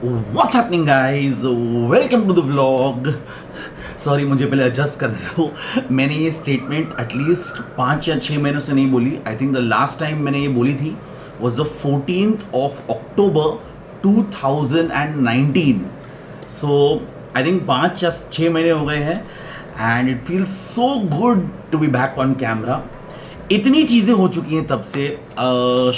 What's happening guys? Welcome to the vlog. Sorry मुझे पहले adjust कर दो. मैंने ये स्टेटमेंट एटलीस्ट 5 या 6 महीनों से नहीं बोली. I think the last time मैंने ये बोली थी was the 14th of October 2019. So I think 5 या 6 महीने हो गए हैं and it feels so good to be back on camera. इतनी चीज़ें हो चुकी हैं तब से.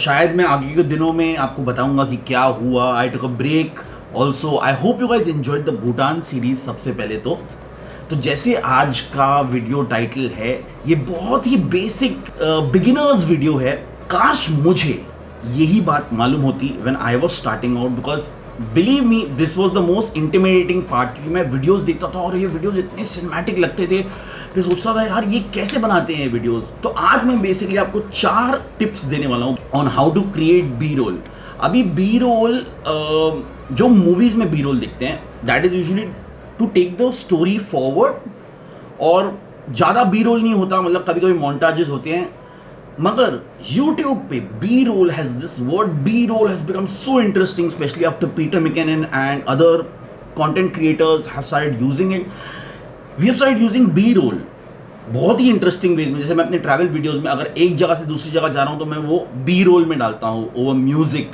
शायद मैं आगे के दिनों में आपको बताऊंगा कि क्या हुआ. I took a break. Also I hope you guys enjoyed the Bhutan series. सबसे पहले तो जैसे आज का वीडियो टाइटल है, ये बहुत ही बेसिक बिगिनर्स वीडियो है. काश मुझे यही बात मालूम होती when I was starting out, because believe me this was the most intimidating part. क्योंकि मैं वीडियोस देखता था और ये वीडियोस इतने सिनेमैटिक लगते थे, फिर सोचता था यार ये कैसे बनाते हैं वीडियोस. तो आज मैं बेसिकली आपको 4 टिप्स देने वाला हूँ on how to create B roll. अभी बी रोल जो मूवीज में बी रोल दिखते हैं, that is usually to take the story forward, और ज़्यादा बी रोल नहीं होता. मतलब कभी कभी मोन्टाजेस होते हैं, मगर YouTube पे B roll has this word, B roll has become so interesting, especially after Peter McKinnon and other content creators have started using it. We have started using B roll बहुत ही interesting way में. जैसे मैं अपने travel videos में अगर एक जगह से दूसरी जगह जा रहा हूँ तो मैं वो बी रोल में डालता हूँ ओवर म्यूजिक.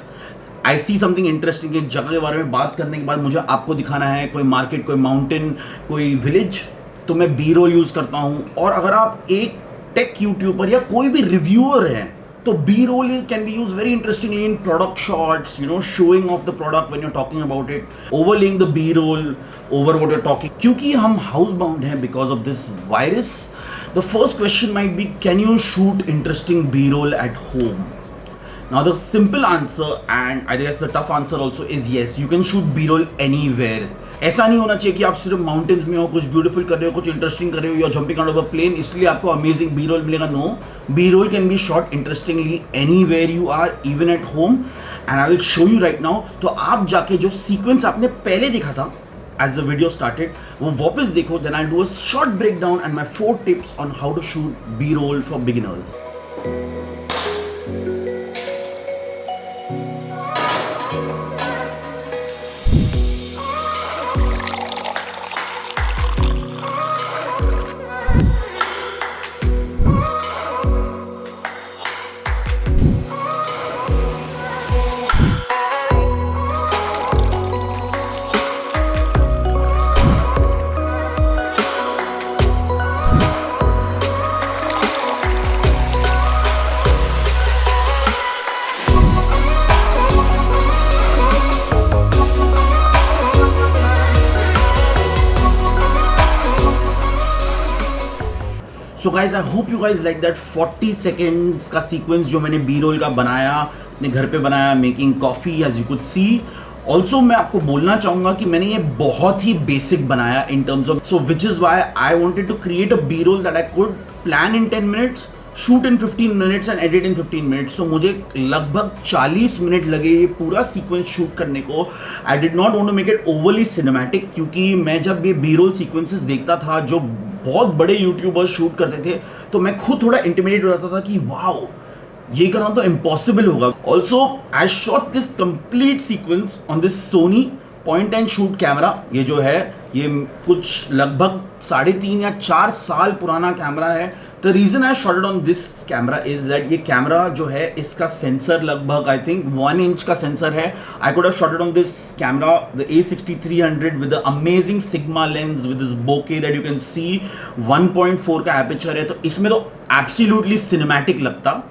आई सी समथिंग इंटरेस्टिंग, एक जगह के बारे में बात करने के बाद मुझे आपको दिखाना है कोई मार्केट, कोई माउंटेन, कोई विलेज, तो मैं बी रोल यूज़ करता हूँ. और अगर आप एक टेक यूट्यूबर या कोई भी रिव्यूअर हैं तो B roll can be use very interestingly in product shots, you know, showing off the product when you are talking about it, overlaying the B roll over what you are talking. क्योंकि हम house bound हैं because of this virus, the first question might be, can you shoot interesting B roll at home? Now the simple answer, and I guess the tough answer also, is yes, you can shoot B-roll anywhere. ऐसा नहीं होना चाहिए कि आप सिर्फ mountains में हो, कुछ ब्यूटीफुल कर रहे हो, कुछ इंटरेस्टिंग कर रहे हो, या jumping out of a plane, इसलिए आपको अमेजिंग बी रोल मिलेगा. No, B roll can be shot interestingly anywhere you are, even at home, and I will show you right now. तो आप जाके जो सीक्वेंस आपने पहले देखा था as the video started, वो वापस देखो. then I'll do a short breakdown and my 4 tips on how to shoot B-roll for beginners. So guys, I hope you guys like that 40 seconds का सीक्वेंस जो मैंने बी रोल का बनाया, अपने घर पे बनाया, making coffee as you could see. Also मैं आपको बोलना चाहूँगा कि मैंने ये बहुत ही बेसिक बनाया in terms of, so which is why I wanted to create a B roll that I could plan in 10 minutes, shoot in 15 minutes and edit in 15 minutes. So मुझे लगभग 40 मिनट लगे ये पूरा सीक्वेंस शूट करने को. I did not want to make it overly cinematic, क्योंकि मैं जब ये बी रोल सीक्वेंसेस देखता था जो बहुत बड़े यूट्यूबर्स शूट करते थे, तो मैं खुद थोड़ा इंटिमिडेट हो जाता था कि वाओ, ये करना तो इम्पॉसिबल होगा. Also I shot this complete sequence on this Sony point and shoot camera. ये जो है ये कुछ लगभग 3.5 या 4 साल पुराना कैमरा है. The reason I shot it on this camera is that ये कैमरा जो है, इसका सेंसर लगभग आई थिंक 1 inch का सेंसर है. I could have shot it on this camera, the A6300 with the amazing Sigma lens with this bokeh that you can see. 1.4 का aperture है, तो इसमें तो एब्सोल्युटली सिनेमैटिक लगता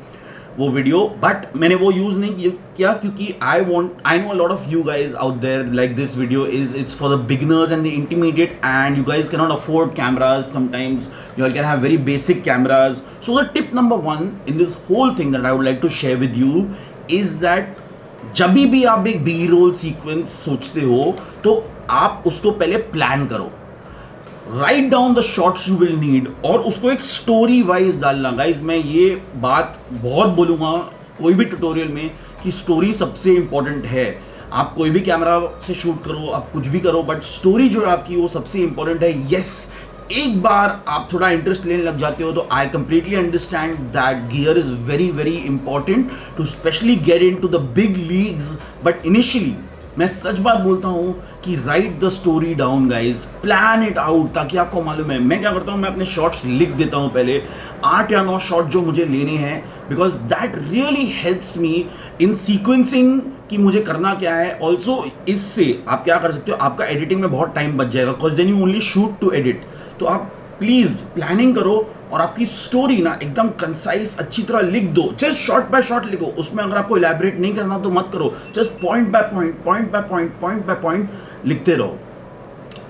वो वीडियो. बट मैंने वो यूज़ नहीं किया क्योंकि I know a lot of you guys out there like this video is it's for the beginners and the intermediate, and you guys cannot afford cameras. Sometimes you all can have very basic cameras. So the tip number 1 in this whole thing that I would like to share with you is that जब भी आप एक B role sequence सोचते हो तो आप उसको पहले प्लान करो. Write down the shots you will need, और उसको एक स्टोरी वाइज डालना. गाइज, मैं ये बात बहुत बोलूँगा कोई भी ट्यूटोरियल में कि स्टोरी सबसे इंपॉर्टेंट है. आप कोई भी कैमरा से शूट करो, आप कुछ भी करो, बट स्टोरी जो है आपकी वो सबसे इंपॉर्टेंट है. येस, एक बार आप थोड़ा इंटरेस्ट लेने लग जाते हो तो I completely understand that gear is very very important to especially get in to the big leagues. But initially मैं सच बात बोलता हूँ कि write the story down guys, plan it out, ताकि आपको मालूम है। मैं क्या करता हूँ, मैं अपने शॉट्स लिख देता हूँ पहले, 8 या 9 शॉट जो मुझे लेने हैं, because that really helps me in sequencing कि मुझे करना क्या है। ऑल्सो इससे आप क्या कर सकते हो, आपका एडिटिंग में बहुत टाइम बच जाएगा, because then you only shoot to edit. तो आप प्लीज प्लानिंग करो और आपकी स्टोरी ना एकदम कंसाइज अच्छी तरह लिख दो, जस्ट शॉर्ट बाय शॉर्ट लिखो। उसमें अगर आपको इलैबोरेट नहीं करना तो मत करो, just point by point, point by point, point by point लिखते रहो।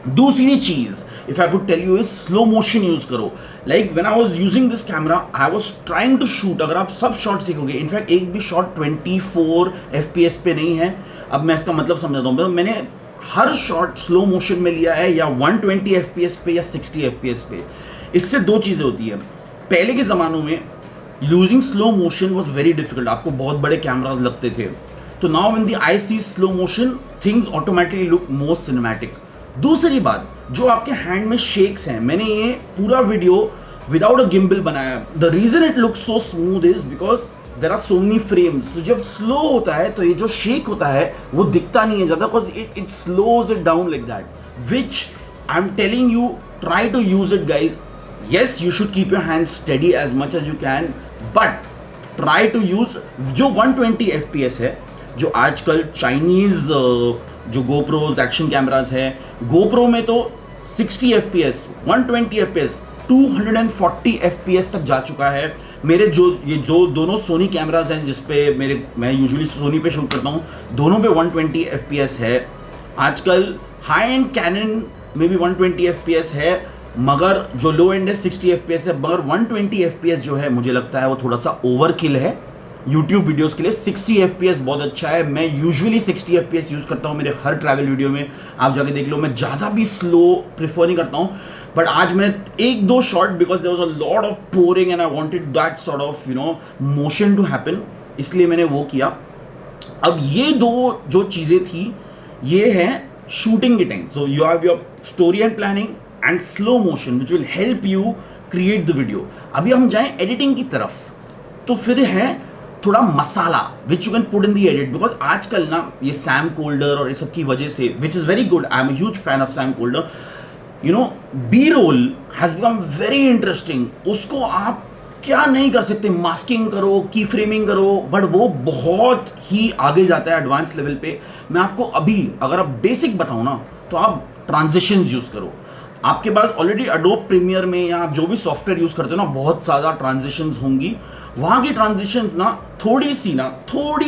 दूसरी चीज if I could tell you is slow motion use करो। Like when I was using this camera I was trying to shoot, अगर आप सब shots देखोगे, in fact एक भी शॉट 24 FPS पे नहीं है। अब मैं इसका मतलब समझाता हूँ, मैंने हर शॉट स्लो मोशन में लिया है, या 120 FPS पे या 60 FPS पे। इससे दो चीज़ें होती है। पहले के ज़मानों में using slow motion was very difficult, आपको बहुत बड़े कैमराज लगते थे। तो now when the I see slow motion, things automatically look more cinematic. दूसरी बात, जो आपके हैंड में शेक्स हैं, मैंने ये पूरा वीडियो विदाउट अ गिम्बल बनाया। The reason it look so smooth is because there are so many frames. तो जब स्लो होता है तो ये जो शेक होता है वो दिखता नहीं है ज़्यादा, because it slows it down like that, which I am telling you, try to use it guys. Yes, you should keep your hands steady as much as you can, but try to use जो 120 FPS है, जो आजकल Chinese जो GoPros action cameras है, GoPro में तो 60 FPS, 120 FPS, 240 FPS तक जा चुका है। मेरे जो दोनों सोनी कैमराज हैं जिसपे मैं यूजुअली सोनी पे शूट करता हूँ, दोनों पे 120 FPS है। आजकल हाई एंड कैनन में भी 120 FPS है, मगर जो लो एंड है 60 FPS है। मगर 120 FPS जो है मुझे लगता है वो थोड़ा सा ओवरकिल है YouTube वीडियोस के लिए। 60 FPS बहुत अच्छा है, मैं यूजुअली 60 FPS यूज़ करता हूँ मेरे हर ट्रैवल वीडियो में, आप जाके देख लो। मैं ज़्यादा भी स्लो प्रेफर नहीं करता हूँ, बट आज मैंने 1-2 shot, because there was a lot of pouring and I wanted that sort of motion to happen, इसलिए मैंने वो किया। अब ये दो जो चीज़ें थी, ये है शूटिंग के time. So you have your story and planning and slow motion which will help you create the video. अभी हम जाएं एडिटिंग की तरफ, तो फिर है थोड़ा मसाला which you can put in the edit. Because आजकल ना ये सैम कोल्डर और ये सब की वजह से, which is very good, I am a huge fan of Sam Kolder, B roll has become very interesting. उसको आप क्या नहीं कर सकते, मास्किंग करो, की फ्रेमिंग करो, बट वो बहुत ही आगे जाता है एडवांस लेवल पे। मैं आपको अभी अगर आप बेसिक बताऊँ ना, तो आप ट्रांजिशंस यूज़ करो। आपके पास ऑलरेडी एडोब प्रीमियर में या आप जो भी सॉफ्टवेयर यूज़ करते हो ना, बहुत ज़्यादा ट्रांजिशंस होंगी। वहाँ की ट्रांजिशंस ना थोड़ी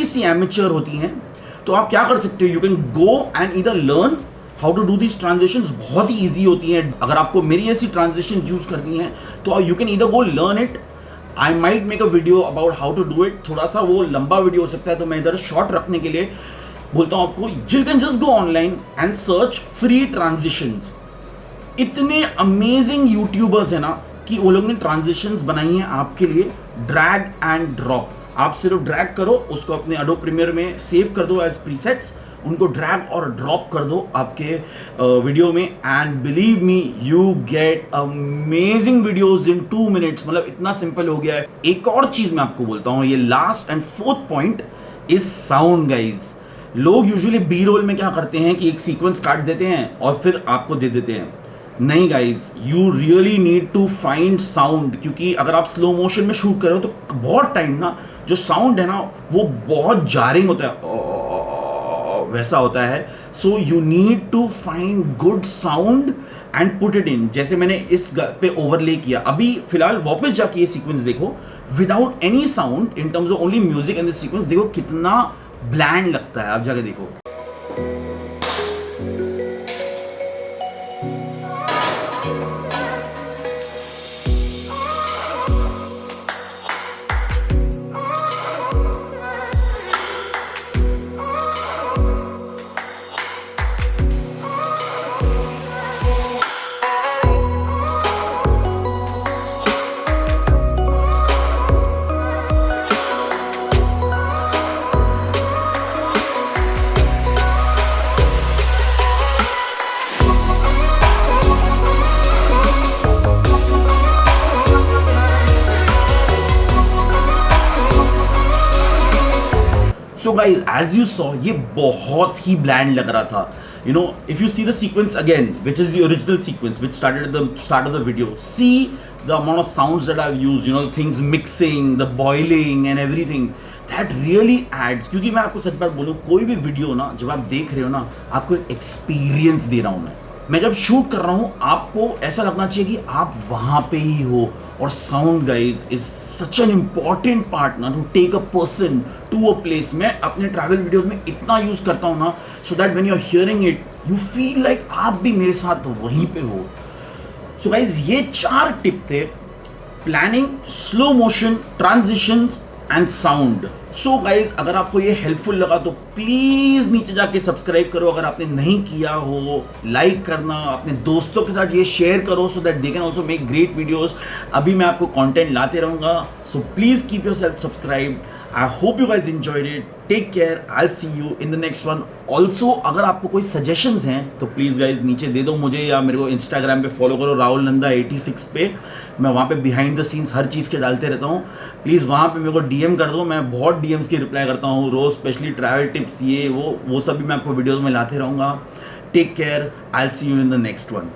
सी एमेच्योर होती हैं। तो आप क्या कर सकते हो, you can go and either learn how to do these transitions, बहुत ही ईजी होती हैं। अगर आपको मेरी ऐसी ट्रांजिशन यूज़ करनी है तो you can either go learn it, I might make a video about how to do it. थोड़ा सा वो लंबा वीडियो हो सकता है, तो मैं इधर शॉर्ट रखने के लिए बोलता हूँ आपको, you can just go online and search free transitions. इतने अमेजिंग यूट्यूबर्स हैं ना कि वो लोग ने ट्रांजिशंस बनाई हैं आपके लिए, ड्रैग एंड ड्रॉप। आप सिर्फ ड्रैग करो, उसको अपने एडोब प्रीमियर में सेव कर दो एज प्रीसेट्स, उनको ड्रैग और ड्रॉप कर दो आपके वीडियो में, and believe me you get amazing videos in 2 minutes. मतलब इतना सिंपल हो गया है। एक और चीज़ मैं आपको बोलता हूँ, ये last and 4th point is sound guys. लोग यूजुअली बी रोल में क्या करते हैं कि एक सीक्वेंस काट देते हैं और फिर आपको दे देते हैं। नहीं guys, you really need to find sound, क्योंकि अगर आप स्लो मोशन में शूट कर रहे हो तो बहुत टाइम ना जो साउंड है ना वो बहुत जारिंग होता है, वैसा होता है। So you need to find good sound and put it in. जैसे मैंने इस पे ओवरले किया, अभी फिलहाल वापस जाके ये सीक्वेंस देखो without any sound, in terms of only music and this sequence, देखो कितना ब्लैंड लगता है। आप जाके देखो। So guys as you saw ये बहुत ही ब्लैंड लग रहा था. You know, if you see the sequence again, which is the original sequence, which started at the start of the video, see the amount of sounds that I've used, you know, things mixing, the boiling and everything. That really adds. क्योंकि मैं आपको सच बात बोलूँ, कोई भी video ना जब आप देख रहे हो ना, आपको एक एक्सपीरियंस दे रहा हूँ मैं जब शूट कर रहा हूँ आपको ऐसा लगना चाहिए कि आप वहाँ पे ही हो. और sound guys is such an important part ना to take a person to a place. मैं अपने ट्रैवल वीडियोज में इतना यूज करता हूँ ना, so that when you are hearing it you feel like आप भी मेरे साथ वहीं पे हो. सो गाइज ये 4 टिप थे: planning, slow motion, transitions and sound. So guys अगर आपको ये हेल्पफुल लगा तो प्लीज नीचे जाके सब्सक्राइब करो. अगर आपने नहीं किया हो, लाइक करना, अपने दोस्तों के साथ ये शेयर करो so that they can also make great videos. अभी मैं आपको कंटेंट लाते रहूंगा, so please keep yourself subscribe. I hope you guys enjoyed it. Take care. I will see you in the next one. Also अगर आपको कोई suggestions हैं तो प्लीज़ गाइज नीचे दे दो मुझे, या मेरे को इंस्टाग्राम पे फॉलो करो राहुल नंदा 86 पे. मैं वहाँ पे बिहाइंड द सीन्स हर चीज़ के डालते रहता हूँ. प्लीज़ वहाँ पे मेरे को डीएम कर दो. मैं बहुत डीएम्स की रिप्लाई करता हूँ रोज़, स्पेशली ट्रैवल टिप्स ये वो सब भी मैं आपको वीडियोज़ में लाते रहूँगा. Take care. I will see you in the next one.